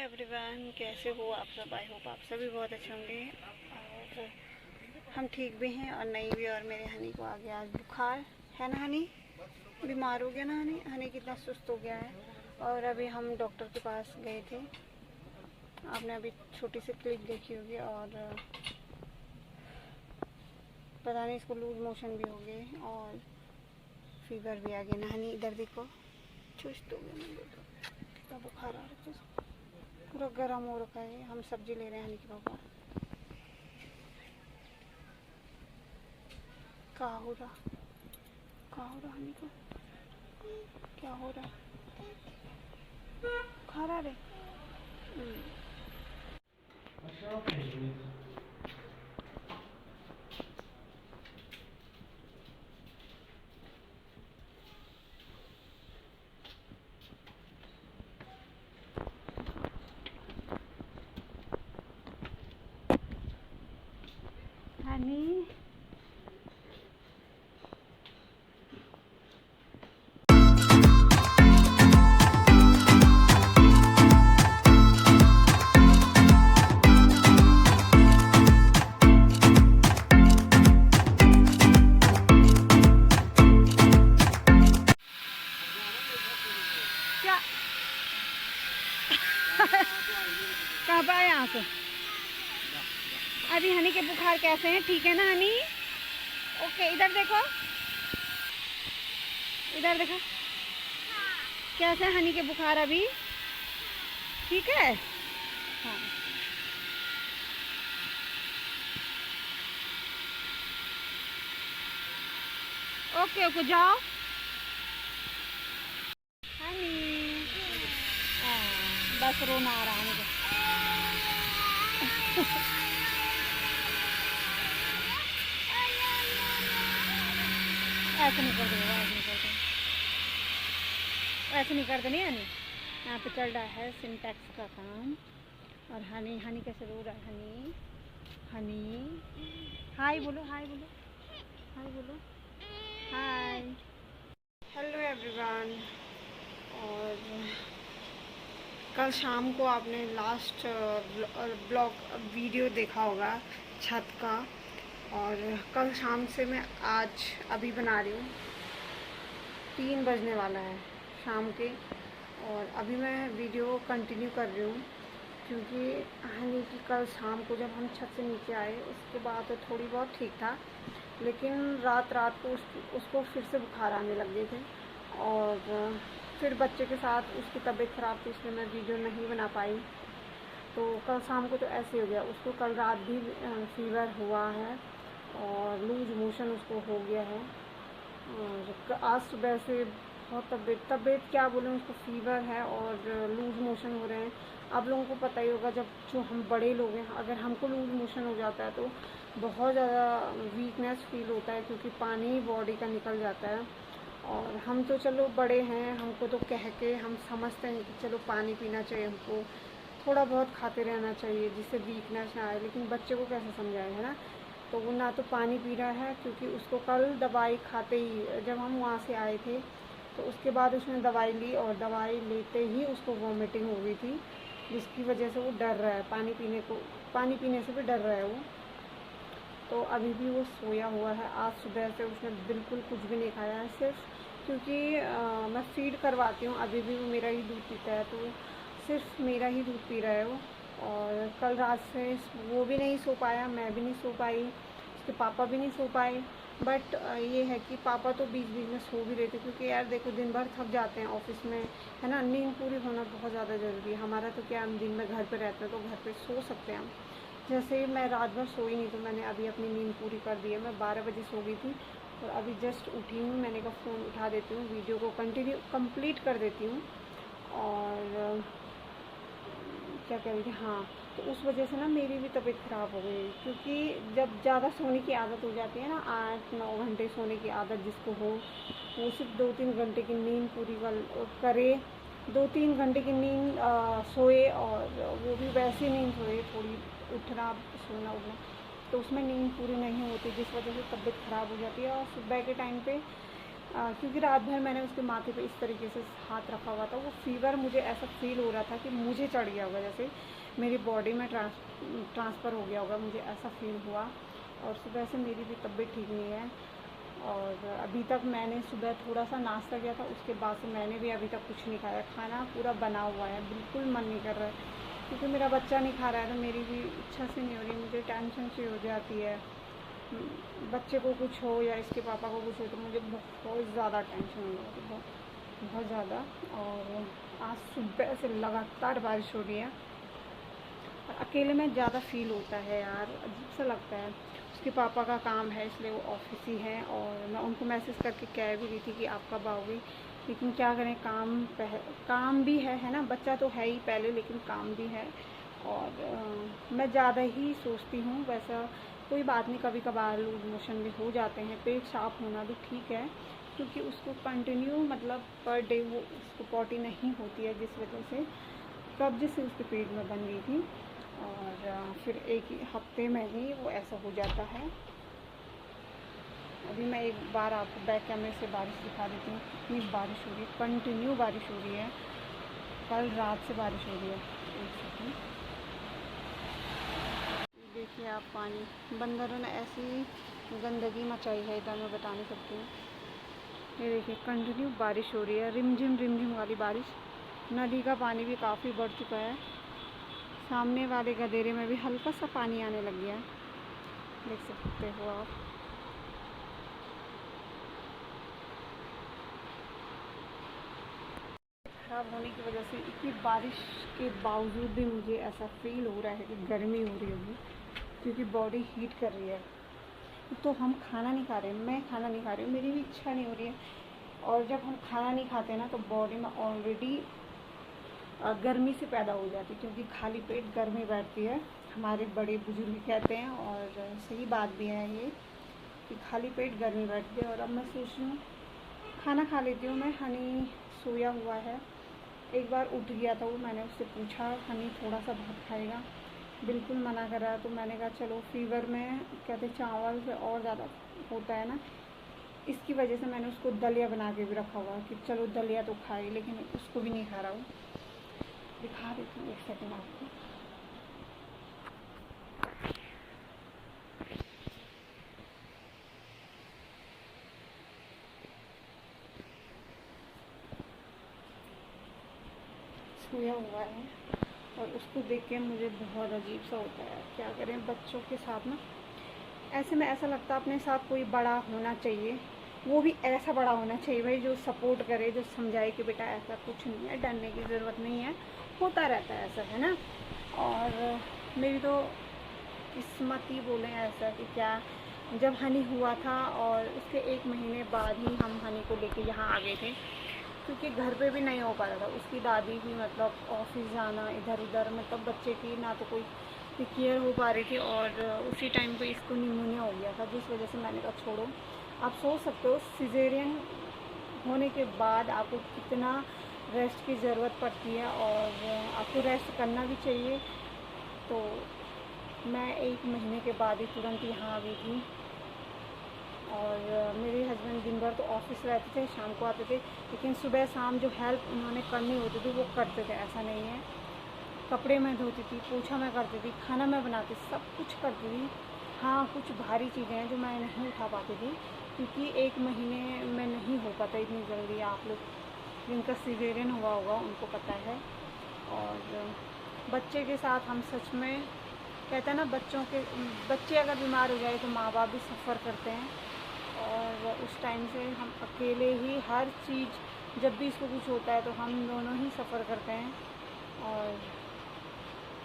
Everyone, कैसे हो आप सब। आई होप आप सभी बहुत अच्छे होंगे और हम ठीक भी हैं और नहीं भी। और मेरे हनी को आ गया आज बुखार, है ना हनी? बीमार हो गया ना हनी? हनी कितना सुस्त हो गया है। और अभी हम डॉक्टर के पास गए थे। आपने अभी छोटी सी क्लिप देखी होगी। और पता नहीं इसको लूज मोशन भी हो गए और फीवर भी आ गया ना हनी? इधर देखो, सुस्त हो गया ना, कितना बुखार आ रहा है, पूरा गर्म हो रखा है। हम सब्जी ले रहे हैं हनी के पापा। क्या हो रहा हनी को? क्या हो रहा? खा रहा रे। हनी क्या कब आए यहाँ से? अभी हनी के बुखार कैसे हैं? ठीक है ना हनी? ओके, इधर देखो, इधर देखो, कैसे है हनी के बुखार अभी? ठीक है। हाँ, ओके ओके, जाओ हनी। बस रोना आ रहा है मुझे। ऐसे नहीं कर दो, ऐसे नहीं कर देनी हनी। यहाँ पे चल रहा है सिंटैक्स का काम। और हनी कैसे रो रहा है? हनी हाय बोलो, हाय बोलो, हाय बोलो, हाय। Hello everyone. और कल शाम को आपने लास्ट ब्लॉग वीडियो देखा होगा छत का। और कल शाम से मैं आज अभी बना रही हूँ। 3 बजने वाला है शाम के। और अभी मैं वीडियो कंटिन्यू कर रही हूँ क्योंकि हनी की कल शाम को जब हम छत से नीचे आए उसके बाद तो थोड़ी बहुत ठीक था, लेकिन रात को उसको फिर से बुखार आने लग गए थे। और फिर बच्चे के साथ उसकी तबीयत ख़राब थी, इसलिए मैं वीडियो नहीं बना पाई। तो कल शाम को तो ऐसे हो गया। उसको कल रात भी फीवर हुआ है और लूज मोशन उसको हो गया है। और आज सुबह से बहुत तबीयत क्या बोलूँ, उसको फीवर है और लूज मोशन हो रहे हैं। आप लोगों को पता ही होगा, जब जो हम बड़े लोग हैं अगर हमको लूज मोशन हो जाता है तो बहुत ज़्यादा वीकनेस फील होता है क्योंकि पानी बॉडी का निकल जाता है। और हम तो चलो बड़े हैं, हमको तो कह के हम समझते हैं कि चलो पानी पीना चाहिए, हमको थोड़ा बहुत खाते रहना चाहिए जिससे वीकनेस ना आए। लेकिन बच्चे को कैसे समझाए, है ना? तो वो ना तो पानी पी रहा है क्योंकि उसको कल दवाई खाते ही, जब हम वहाँ से आए थे तो उसके बाद उसने दवाई ली और दवाई लेते ही उसको वॉमिटिंग हो गई थी, जिसकी वजह से वो डर रहा है पानी पीने से भी डर रहा है वो। तो अभी भी वो सोया हुआ है। आज सुबह से उसने बिल्कुल कुछ भी नहीं खाया है, सिर्फ क्योंकि मैं फीड करवाती हूँ। अभी भी वो मेरा ही दूध पीता है, तो सिर्फ मेरा ही दूध पी रहा है वो। और कल रात से वो भी नहीं सो पाया, मैं भी नहीं सो पाई, उसके पापा भी नहीं सो पाए। बट ये है कि पापा तो बीच में सो भी रहे थे क्योंकि यार देखो दिन भर थक जाते हैं ऑफिस में, है ना? नींद पूरी होना बहुत ज़्यादा ज़रूरी है। हमारा तो क्या, हम दिन में घर पे रहते हैं तो घर पे सो सकते हैं हम। जैसे मैं रात भर सोई नहीं तो मैंने अभी अपनी नींद पूरी कर दी है। मैं 12 बजे सो गई थी और अभी जस्ट उठी हूँ। मैंने कहा फ़ोन उठा देती हूँ, वीडियो को कंप्लीट कर देती हूँ। और क्या कह रही थी, हाँ, तो उस वजह से ना मेरी भी तबीयत ख़राब हो गई क्योंकि जब ज़्यादा सोने की आदत हो जाती है ना, 8-9 घंटे सोने की आदत जिसको हो, वो सिर्फ 2-3 घंटे की नींद पूरी करे, 2-3 घंटे की नींद सोए, और वो भी वैसी नींद सोए, थोड़ी उठना सोना उठना, तो उसमें नींद पूरी नहीं होती, जिस वजह से तबीयत ख़राब हो जाती है। और सुबह के टाइम पे क्योंकि रात भर मैंने उसके माथे पे इस तरीके से हाथ रखा हुआ था, वो फ़ीवर मुझे ऐसा फ़ील हो रहा था कि मुझे चढ़ गया होगा, जैसे मेरी बॉडी में ट्रांसफ़र हो गया होगा, मुझे ऐसा फ़ील हुआ। और सुबह से मेरी भी तबीयत ठीक नहीं है, और अभी तक मैंने सुबह थोड़ा सा नाश्ता किया था, उसके बाद से मैंने भी अभी तक कुछ नहीं खाया। खाना पूरा बना हुआ है, बिल्कुल मन नहीं कर रहा है, क्योंकि मेरा बच्चा नहीं खा रहा है तो मेरी भी इच्छा से नहीं हो रही, मुझे टेंशन सी हो जाती है। बच्चे को कुछ हो या इसके पापा को कुछ हो तो मुझे बहुत ज़्यादा टेंशन हो जाती है, बहुत ज़्यादा। और आज सुबह से लगातार बारिश हो रही है, और अकेले में ज़्यादा फील होता है यार, अजीब सा लगता है। उसके पापा का काम है इसलिए वो ऑफिस ही हैं, और मैं उनको मैसेज करके कह भी रही थी कि आप कब आओगे, लेकिन क्या करें, काम भी है ना, बच्चा तो है ही पहले, लेकिन काम भी है। और मैं ज़्यादा ही सोचती हूँ। वैसा कोई बात नहीं, कभी कभार लूज मोशन भी हो जाते हैं, पेट साफ होना भी ठीक है, क्योंकि उसको कंटिन्यू मतलब पर डे वो उसको पॉटी नहीं होती है, जिस वजह से कब्ज से उसके पेट में बन गई थी, और फिर एक ही हफ्ते में ही वो ऐसा हो जाता है। अभी मैं एक बार आपको बैक कैमरे से बारिश दिखा देती हूँ, कितनी बारिश हो रही है, कंटिन्यू बारिश हो रही है, कल रात से बारिश हो रही है। एक सेकंड, देखिए आप, पानी बंदरों ने ऐसी गंदगी मचाई है इधर, मैं बता नहीं सकती हूँ। ये देखिए कंटिन्यू बारिश हो रही है, रिमझिम वाली बारिश। नदी का पानी भी काफ़ी बढ़ चुका है, सामने वाले गदेरे में भी हल्का सा पानी आने लग गया है, देख सकते हो आप। खराब होने की वजह से इतनी बारिश के बावजूद भी मुझे ऐसा फील हो रहा है कि गर्मी हो रही होगी, क्योंकि बॉडी हीट कर रही है। तो हम खाना नहीं खा रहे, मैं खाना नहीं खा रही हूँ, मेरी भी इच्छा नहीं हो रही है। और जब हम खाना नहीं खाते ना तो बॉडी में ऑलरेडी गर्मी से पैदा हो जाती है, क्योंकि खाली पेट गर्मी बैठती है, हमारे बड़े बुजुर्ग कहते हैं, और सही बात भी है ये कि खाली पेट गर्मी बैठती है। और अब मैं सोच रही हूँ खाना खा लेती हूँ। मैं हनी सोया हुआ है, एक बार उठ गया था वो, मैंने उससे पूछा हनी थोड़ा सा भात खाएगा, बिल्कुल मना कर रहा। तो मैंने कहा चलो, फीवर में कहते चावल से और ज़्यादा होता है ना, इसकी वजह से मैंने उसको दलिया बना के भी रखा हुआ कि चलो दलिया तो खाए, लेकिन उसको भी नहीं खा रहा हूँ। दिखा देती हूँ एक सेकंड आपको। सोया हुआ है, और उसको देख के मुझे बहुत अजीब सा होता है। क्या करें, बच्चों के साथ ना ऐसे में ऐसा लगता है अपने साथ कोई बड़ा होना चाहिए, वो भी ऐसा बड़ा होना चाहिए भाई, जो सपोर्ट करे, जो समझाए कि बेटा ऐसा कुछ नहीं है, डरने की ज़रूरत नहीं है, होता रहता है ऐसा, है ना। और मेरी तो किस्मत ही बोलें ऐसा कि क्या, जब हनी हुआ था और उसके 1 महीने बाद ही हम हनी को लेके यहाँ आ गए थे, क्योंकि घर पे भी नहीं हो पा रहा था। उसकी दादी भी मतलब ऑफिस जाना, इधर उधर, मतलब बच्चे की ना तो कोई केयर हो पा रही थी, और उसी टाइम पे इसको निमोनिया हो गया था, जिस वजह से मैंने कहा छोड़ो। आप सोच सकते हो सिजेरियन होने के बाद आपको कितना रेस्ट की ज़रूरत पड़ती है, और आपको रेस्ट करना भी चाहिए। तो मैं 1 महीने के बाद ही तुरंत यहाँ आ गई थी, और मेरे हस्बैंड दिन भर तो ऑफिस रहते थे, शाम को आते थे, लेकिन सुबह शाम जो हेल्प उन्होंने करनी होती थी वो करते थे, ऐसा नहीं है। कपड़े मैं धोती थी, पोछा मैं करती थी, खाना मैं बनाती, सब कुछ करती थी। हाँ, कुछ भारी चीज़ें हैं जो मैं नहीं उठा पाती थी, क्योंकि 1 महीने में नहीं हो पाता इतनी जल्दी। आप लोग जिनका सिजेरियन हुआ होगा उनको पता है। और बच्चे के साथ हम सच में, कहते हैं ना, बच्चे अगर बीमार हो जाए तो माँ बाप भी सफ़र करते हैं, और उस टाइम से हम अकेले ही हर चीज़, जब भी इसको कुछ होता है तो हम दोनों ही सफ़र करते हैं। और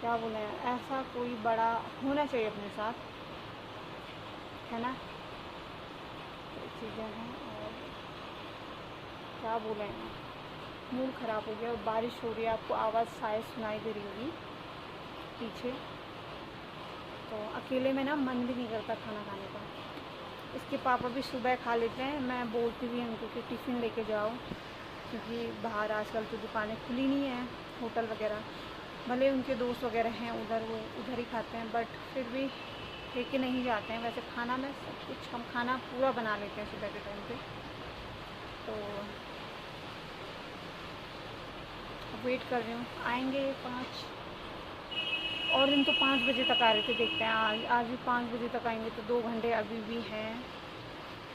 क्या बोले, ऐसा कोई बड़ा होना चाहिए अपने साथ, है ना, तो चीज़ें हैं। और क्या बोले, मूड ख़राब हो गया, और बारिश हो रही है, आपको आवाज़ शायद सुनाई दे रही होगी पीछे। तो अकेले में ना मन भी नहीं करता खाना खाने का। इसके पापा भी सुबह खा लेते हैं, मैं बोलती भी उनको कि टिफ़िन लेके जाओ, क्योंकि बाहर आजकल तो दुकानें खुली नहीं हैं, होटल वगैरह, भले उनके दोस्त वगैरह हैं उधर, वो उधर ही खाते हैं, बट फिर भी लेके नहीं जाते हैं। वैसे खाना में सब कुछ, हम खाना पूरा बना लेते हैं सुबह के टाइम पे। तो वेट कर रही हूँ, आएंगे 5 और दिन तो 5 बजे तक आ रहे थे, देखते हैं आज भी 5 बजे तक आएंगे तो 2 घंटे अभी भी हैं।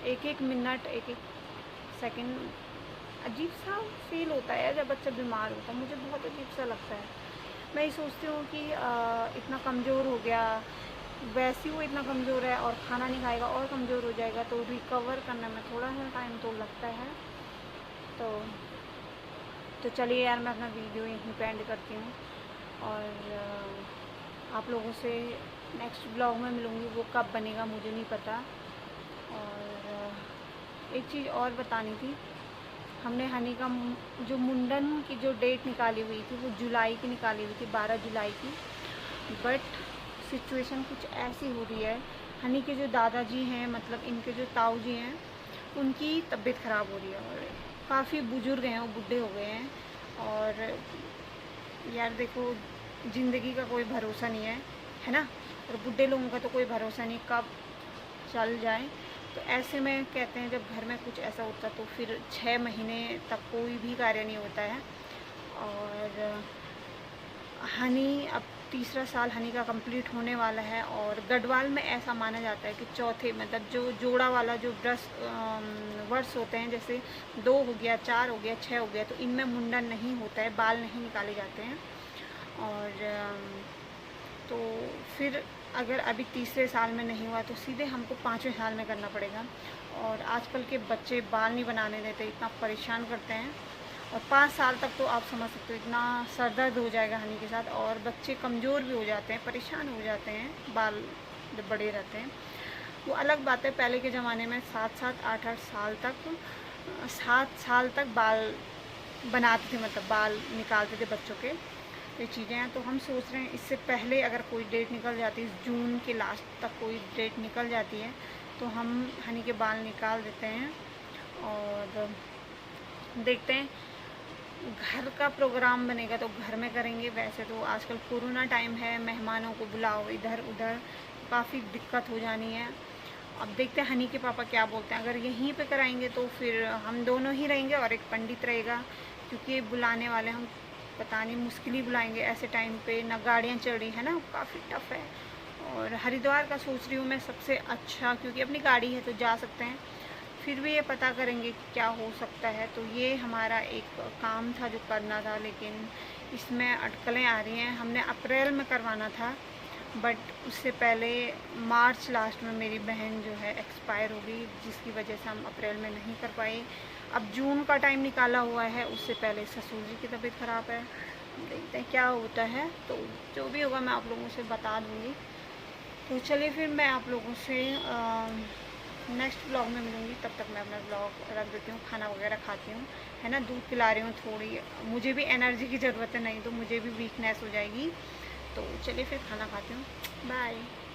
एक एक मिनट एक एक सेकंड अजीब सा फील होता है जब बच्चा बीमार होता है, मुझे बहुत अजीब सा लगता है। मैं ये सोचती हूँ कि इतना कमज़ोर हो गया, वैसे ही वो इतना कमज़ोर है और खाना नहीं खाएगा और कमज़ोर हो जाएगा, तो रिकवर करने में थोड़ा सा टाइम तो लगता है। तो चलिए यार, मैं अपना वीडियो यहीं पे एंड करती हूँ और आप लोगों से नेक्स्ट ब्लॉग में मिलूँगी। वो कब बनेगा मुझे नहीं पता। और एक चीज़ और बतानी थी, हमने हनी का जो मुंडन की जो डेट निकाली हुई थी वो जुलाई की निकाली हुई थी, 12 जुलाई की। बट सिचुएशन कुछ ऐसी हो रही है, हनी के जो दादाजी हैं, मतलब इनके जो ताऊ जी हैं, उनकी तबीयत ख़राब हो रही है और काफ़ी बुजुर्ग हैं, वो बूढ़े हो गए हैं। और यार देखो, ज़िंदगी का कोई भरोसा नहीं है ना, और बूढ़े लोगों का तो कोई भरोसा नहीं कब चल जाए। तो ऐसे में कहते हैं जब घर में कुछ ऐसा होता तो फिर 6 महीने तक कोई भी कार्य नहीं होता है। और हनी अब तीसरा साल हनी का कंप्लीट होने वाला है और गढ़वाल में ऐसा माना जाता है कि चौथे मतलब जो जोड़ा वाला जो वर्ष होते हैं, जैसे 2 हो गया, 4 हो गया, 6 हो गया, तो इनमें मुंडन नहीं होता है, बाल नहीं निकाले जाते हैं। और तो फिर अगर अभी तीसरे साल में नहीं हुआ तो सीधे हमको 5वें साल में करना पड़ेगा। और आजकल के बच्चे बाल नहीं बनाने देते, इतना परेशान करते हैं। और 5 साल तक तो आप समझ सकते हो इतना सर दर्द हो जाएगा हनी के साथ, और बच्चे कमज़ोर भी हो जाते हैं, परेशान हो जाते हैं बाल जब बड़े रहते हैं। वो अलग बात है, पहले के ज़माने में 7-7 8-8 साल तक 7 साल तक बाल बनाते थे, मतलब बाल निकालते थे बच्चों के। ये चीज़ें हैं, तो हम सोच रहे हैं इससे पहले अगर कोई डेट निकल जाती है, जून के लास्ट तक कोई डेट निकल जाती है, तो हम हनी के बाल निकाल देते हैं। और देखते हैं, घर का प्रोग्राम बनेगा तो घर में करेंगे। वैसे तो आजकल कोरोना टाइम है, मेहमानों को बुलाओ इधर उधर, काफ़ी दिक्कत हो जानी है। अब देखते हैं हनी के पापा क्या बोलते हैं। अगर यहीं पे कराएंगे तो फिर हम दोनों ही रहेंगे और एक पंडित रहेगा, क्योंकि बुलाने वाले हम पता नहीं मुश्किल ही बुलाएंगे ऐसे टाइम पे, ना गाड़ियाँ चल रही है ना, काफ़ी टफ है। और हरिद्वार का सोच रही हूँ मैं सबसे अच्छा, क्योंकि अपनी गाड़ी है तो जा सकते हैं। फिर भी ये पता करेंगे कि क्या हो सकता है। तो ये हमारा एक काम था जो करना था, लेकिन इसमें अटकलें आ रही हैं। हमने अप्रैल में करवाना था, बट उससे पहले मार्च लास्ट में मेरी बहन जो है एक्सपायर हो गई, जिसकी वजह से हम अप्रैल में नहीं कर पाए। अब जून का टाइम निकाला हुआ है, उससे पहले ससुर जी की तबीयत ख़राब है। देखते हैं क्या होता है, तो जो भी होगा मैं आप लोगों से बता दूँगी। तो चलिए फिर मैं आप लोगों से नेक्स्ट ब्लॉग में मिलूँगी। तब तक मैं अपना ब्लॉग रख देती हूँ, खाना वगैरह खाती हूँ, है ना, दूध पिला रही हूँ थोड़ी, मुझे भी एनर्जी की ज़रूरत है, नहीं तो मुझे भी वीकनेस हो जाएगी। तो चलिए फिर खाना खाती हूँ, बाय।